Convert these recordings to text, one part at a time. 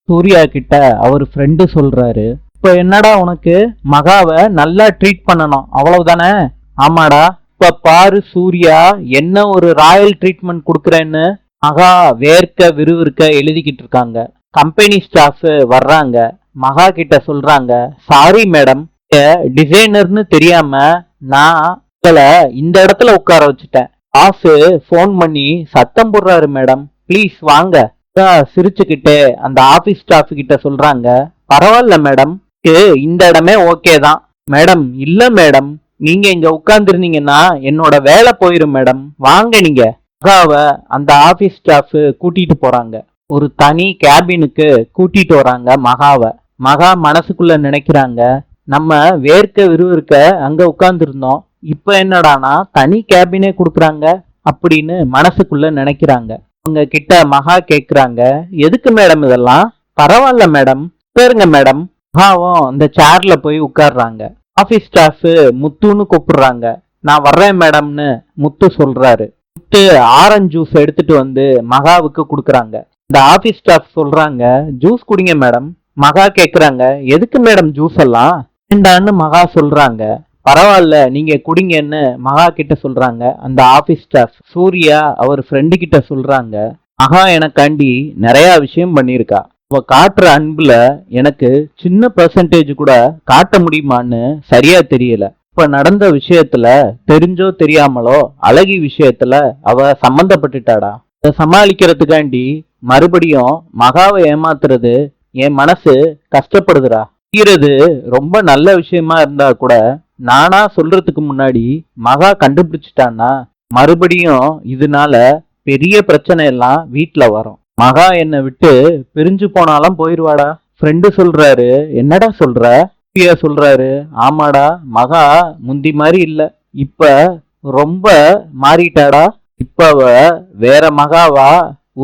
சூர்யா கிட்ட அவர் ஃப்ரெண்டு சொல்றாரு, இப்ப என்னடா உனக்கு? மகாவை நல்லா ட்ரீட் பண்ணணும் அவ்வளவுதானே? ஆமாடா. இப்ப பாரு சூர்யா என்ன ஒரு ராயல் ட்ரீட்மெண்ட் கொடுக்குறேன்னு. மகா வேர்க்க விறுவிறுக்க எழுதிக்கிட்டு இருக்காங்க. கம்பெனி ஸ்டாஃப் வர்றாங்க. மகா கிட்ட சொல்றாங்க, சாரி மேடம், டிசைனர்னு தெரியாம நான் உங்களை இந்த இடத்துல உட்கார வச்சுட்டேன். பாஸ் போன் பண்ணி சத்தம் போடுறாரு மேடம், ப்ளீஸ் வாங்க. சிரிச்சுக்கிட்டே அந்த ஆபீஸ் ஸ்டாஃப் கிட்ட சொல்றாங்க, பரவாயில்ல மேடம், இந்த இடமே ஓகே தான் மேடம். இல்ல மேடம், நீங்க இங்க உட்கார்ந்துருந்தீங்கன்னா என்னோட வேலை போயிரும் மேடம், வாங்க நீங்க. மகாவை அந்த ஆபீஸ் ஸ்டாஃப் கூட்டிட்டு போறாங்க. ஒரு தனி கேபினுக்கு கூட்டிட்டு வராங்க மகாவை. மகா மனசுக்குள்ள நினைக்கிறாங்க, நம்ம வேர்க்க விறுவிறுக்க அங்க உட்கார்ந்துருந்தோம், இப்ப என்னடானா தனி கேபினே கொடுக்குறாங்க அப்படின்னு மனசுக்குள்ள நினைக்கிறாங்க. அவங்க கிட்ட மகா கேக்குறாங்க, எதுக்கு மேடம் இதெல்லாம்? பரவாயில்ல மேடம், உட்காருங்க மேடம். மகாவும் அந்த சேர்ல போய் உட்கார்றாங்க. ஆபீஸ் ஸ்டாஃப் முத்துன்னு கூப்பிடுறாங்க. நான் வர்றேன் மேடம்னு முத்து சொல்றாரு. முத்து ஆரஞ்சு ஜூஸ் எடுத்துட்டு வந்து மகாவுக்கு கொடுக்குறாங்க. இந்த ஆபீஸ் ஸ்டாஃப் சொல்றாங்க, ஜூஸ் குடிங்க மேடம். மகா கேக்குறாங்க, எதுக்கு மேடம் ஜூஸ் எல்லாம்? வேண்டான்னு மகா சொல்றாங்க. பரவாயில்ல நீங்க குடிங்கன்னு மகா கிட்ட சொல்றாங்க அந்த ஆபீஸ் ஸ்டாஃப். சூர்யா அவர் ஃப்ரெண்டு கிட்ட சொல்றாங்க, மகா எனக்காண்டி நிறைய விஷயம் பண்ணியிருக்கா. அவ காட்டுற அன்புல எனக்கு சின்ன பெர்சன்டேஜ் கூட காட்ட முடியுமான்னு சரியா தெரியல. இப்ப நடந்த விஷயத்துல தெரிஞ்சோ தெரியாமலோ அழகி விஷயத்துல அவ சம்பந்தப்பட்டுட்டாடா. அதை சமாளிக்கிறதுக்காண்டி மறுபடியும் மகாவை ஏமாத்துறது என் மனசு கஷ்டப்படுதுடா. செய்யறது ரொம்ப நல்ல விஷயமா இருந்தா கூட நானா சொல்றதுக்கு முன்னாடி மகா கண்டுபிடிச்சிட்டான்னா மறுபடியும் இதனால பெரிய பிரச்சனை எல்லாம் வீட்டுல வரும். மகா என்னை விட்டு பிரிஞ்சு போனாலும் போயிருவாடா. ஃப்ரெண்டு சொல்றாரு, என்னடா சொல்ற? சொல்றாரு, ஆமாடா, மகா முந்தி மாதிரி இல்ல, இப்ப ரொம்ப மாறிட்டாடா. இப்ப அவ வேற மகாவா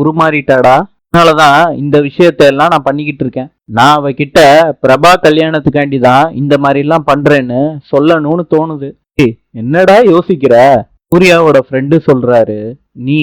உருமாறிட்டாடா. அதனாலதான் இந்த விஷயத்த எல்லாம் நான் பண்ணிக்கிட்டு இருக்கேன். நான் அவகிட்ட பிரபா கல்யாணத்துக்காண்டி தான் இந்த மாதிரி எல்லாம் பண்றேன்னு சொல்லணும்னு தோணுது. என்னடா யோசிக்கிற? சூர்யாவோட ஃப்ரெண்டு சொல்றாரு, நீ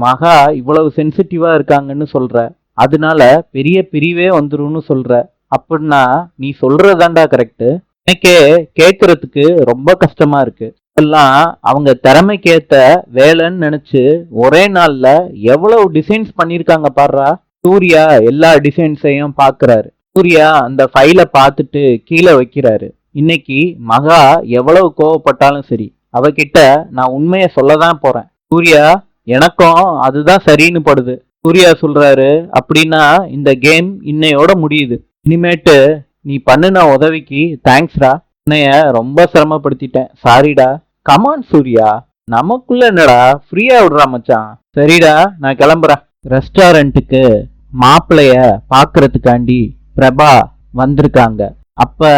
மகா இவ்வளவு சென்சிட்டிவா இருக்காங்கன்னு சொல்ற, அதனால பெரிய பிரிவே வந்துரும்னு சொல்ற. அப்படின்னா நீ சொல்றதாண்டா கரெக்ட். எனக்கே கேட்கறதுக்கு ரொம்ப கஷ்டமா இருக்கு. எல்லாம் அவங்க திறமைக்கேத்த வேலைன்னு நினைச்சு ஒரே நாள்ல எவ்வளவு டிசைன்ஸ் பண்ணிருக்காங்க பாடுறா. சூர்யா எல்லா டிசைன்ஸையும் பாக்குறாரு. சூர்யா அந்த ஃபைலை பார்த்துட்டு கீழே வைக்கிறாரு. இன்னைக்கு மகா எவ்வளவு கோவப்பட்டாலும் சரி, அவகிட்ட நான் உண்மைய சொல்லதான் போறேன். சூர்யா, எனக்கும் அதுதான் சரின்னு படுது. சூர்யா சொல்றாரு, அப்படின்னா இந்த கேம் இன்னையோட முடியுது. இனிமேட்டு நீ பண்ணுன உதவிக்கு தேங்க்ஸ்டா. உன்னைய ரொம்ப சிரமப்படுத்திட்டேன், சாரிடா. கமான் சூர்யா, நமக்குள்ள என்னடா, ஃப்ரீயா விடுறா மச்சான். சரிடா, நான் கிளம்புறேன். ரெஸ்டாரண்ட்டுக்கு மாப்பிளைய பாக்குறதுக்காண்டி பிரபா வந்திருக்காங்க. அப்ப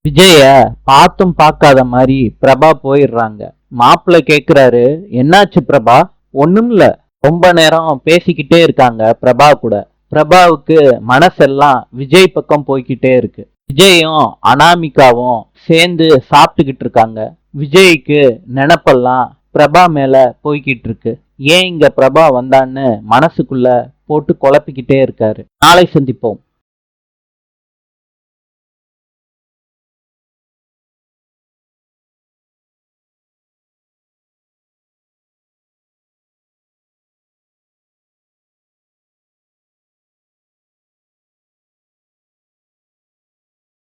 விஜய பார்த்தும் பார்க்காத மாதிரி பிரபா போயிடுறாங்க. மாப்பிள்ளை கேக்குறாரு, என்னாச்சு பிரபா? ஒண்ணும் இல்ல, ரொம்ப நேரம் பேசிக்கிட்டே இருக்காங்க பிரபா கூட. பிரபாவுக்கு மனசெல்லாம் விஜய் பக்கம் போய்கிட்டே இருக்கு. விஜயும் அனாமிகாவும் சேர்ந்து சாப்பிட்டுக்கிட்டு இருக்காங்க. விஜய்க்கு நினப்பெல்லாம் பிரபா மேல போய்கிட்டு இருக்கு. ஏன் இங்க பிரபா வந்தான்னு மனசுக்குள்ள போட்டு குழப்பிக்கிட்டே இருக்காரு. நாளை சந்திப்போம்.